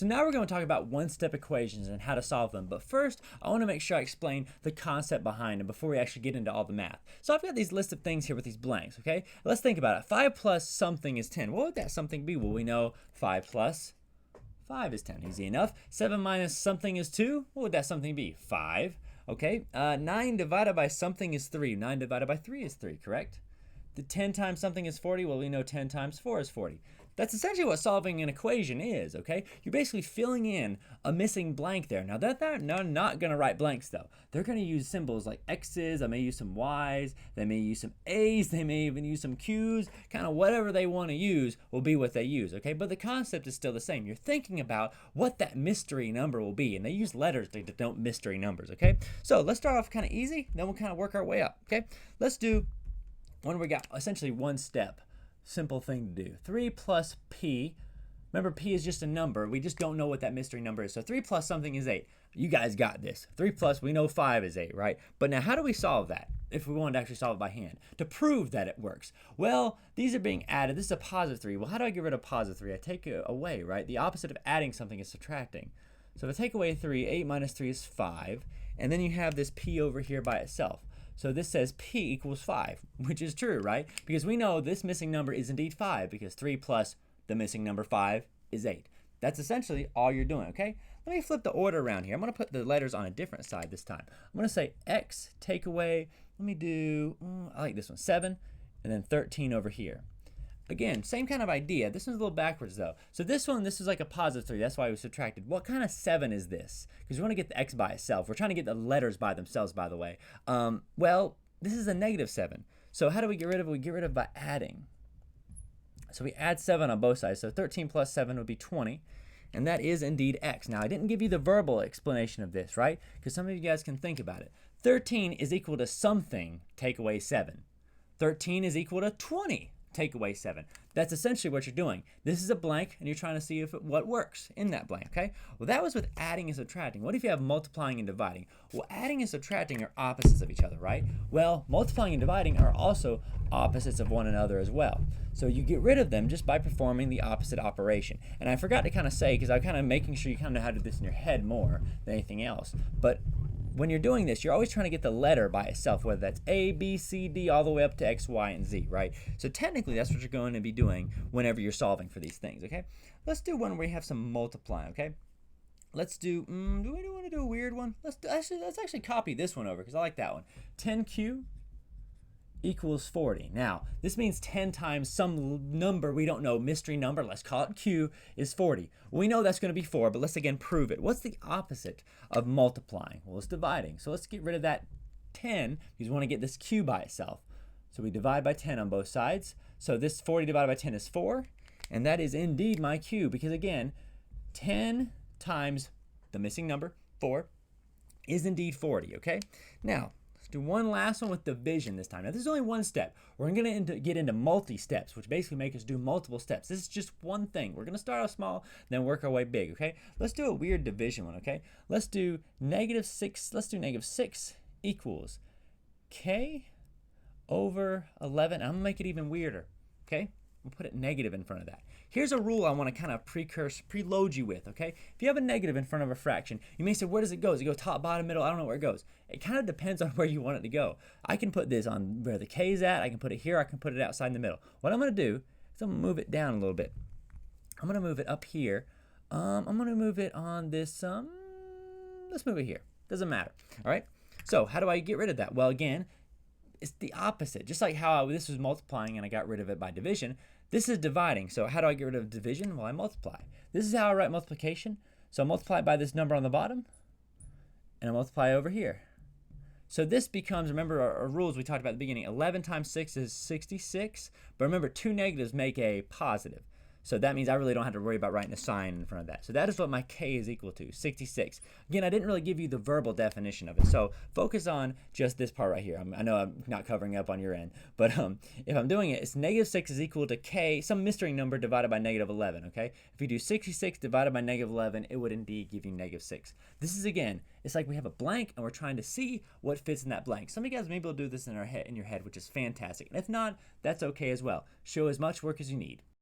So now we're going to talk about one-step equations and how to solve them. But first, I want to make sure I explain the concept behind them before we actually get into all the math. So I've got these list of things here with these blanks, okay? Let's think about it. 5 plus something is 10. What would that something be? Well, we know 5 plus 5 is 10. Easy enough. 7 minus something is 2. What would that something be? 5. Okay. 9 divided by something is 3. 9 divided by 3 is 3, correct? The 10 times something is 40. Well, we know 10 times 4 is 40. That's essentially what solving an equation is, okay? You're basically filling in a missing blank there. Now, they're not going to write blanks, though. They're going to use symbols like X's. They may use some Y's. They may use some A's. They may even use some Q's. Kind of whatever they want to use will be what they use, okay? But the concept is still the same. You're thinking about what that mystery number will be, and they use letters to denote mystery numbers, okay? So let's start off kind of easy, then we'll kind of work our way up, okay? Let's do one we got essentially one step. Simple thing to do. 3 plus p. Remember, p is just a number. We just don't know what that mystery number is. So 3 plus something is 8. You guys got this. 3 plus, we know 5 is 8, right? But now how do we solve that if we wanted to actually solve it by hand? To prove that it works. Well, these are being added. This is a positive 3. Well, how do I get rid of positive 3? I take it away, right? The opposite of adding something is subtracting. So if I take away 3, 8 minus 3 is 5. And then you have this p over here by itself. So this says p equals 5, which is true, right? Because we know this missing number is indeed 5 because 3 plus the missing number 5 is 8. That's essentially all you're doing, okay? Let me flip the order around here. I'm going to put the letters on a different side this time. I'm going to say x take away, let me do, I like this one, 7, and then 13 over here. Again, same kind of idea. This one's a little backwards though. So this is like a positive 3. That's why we subtracted. What kind of 7 is this? Because we want to get the x by itself. We're trying to get the letters by themselves, by the way. Well, this is a negative 7. So how do we get rid of it? We get rid of it by adding. So we add 7 on both sides. So 13 plus 7 would be 20. And that is indeed x. Now, I didn't give you the verbal explanation of this, right? Because some of you guys can think about it. 13 is equal to something, take away 7. 13 is equal to 20. Take away 7. That's essentially what you're doing. This is a blank, and you're trying to see if what works in that blank, okay? Well, that was with adding and subtracting. What if you have multiplying and dividing? Well, adding and subtracting are opposites of each other, right? Well, multiplying and dividing are also opposites of one another as well. So you get rid of them just by performing the opposite operation. And I forgot to kind of say, because I'm kind of making sure you kind of know how to do this in your head more than anything else, but when you're doing this, you're always trying to get the letter by itself, whether that's A, B, C, D, all the way up to X, Y, and Z, right? So technically, that's what you're going to be doing whenever you're solving for these things, okay? Let's do one where you have some multiplying, okay? Let's do, do we want to do a weird one? Let's actually copy this one over because I like that one. 10q equals 40. Now, this means 10 times some number we don't know, mystery number, let's call it q, is 40. We know that's going to be 4, but let's again prove it. What's the opposite of multiplying? Well, it's dividing. So let's get rid of that 10 because we want to get this q by itself. So we divide by 10 on both sides. So this 40 divided by 10 is 4, and that is indeed my q because again, 10 times the missing number, 4, is indeed 40, okay? Now, let's do one last one with division this time. Now, this is only one step. We're going to get into multi-steps, which basically make us do multiple steps. This is just one thing. We're going to start off small, then work our way big, okay? Let's do a weird division one, okay? Let's do negative 6. Let's do negative 6 equals k over 11. I'm going to make it even weirder, okay? We'll put it negative in front of that. Here's a rule I want to kind of preload you with, okay? If you have a negative in front of a fraction, you may say, where does it go? Does it go top, bottom, middle? I don't know where it goes. It kind of depends on where you want it to go. I can put this on where the k is at. I can put it here. I can put it outside in the middle. What I'm going to do is I'm going to move it down a little bit. I'm going to move it up here. I'm going to move it on this, let's move it here. Doesn't matter, all right? So how do I get rid of that? Well, again, it's the opposite. Just like how this was multiplying and I got rid of it by division, this is dividing. So how do I get rid of division? Well, I multiply. This is how I write multiplication. So I multiply by this number on the bottom, and I multiply over here. So this becomes, remember our rules we talked about at the beginning, 11 times 6 is 66. But remember, 2 negatives make a positive. So that means I really don't have to worry about writing a sign in front of that. So that is what my k is equal to, 66. Again, I didn't really give you the verbal definition of it. So focus on just this part right here. I know I'm not covering up on your end. But if I'm doing it, it's negative 6 is equal to k, some mystery number divided by negative 11, okay? If you do 66 divided by negative 11, it would indeed give you negative 6. This is, again, it's like we have a blank and we're trying to see what fits in that blank. Some of you guys maybe will do this in your head, which is fantastic. And if not, that's okay as well. Show as much work as you need.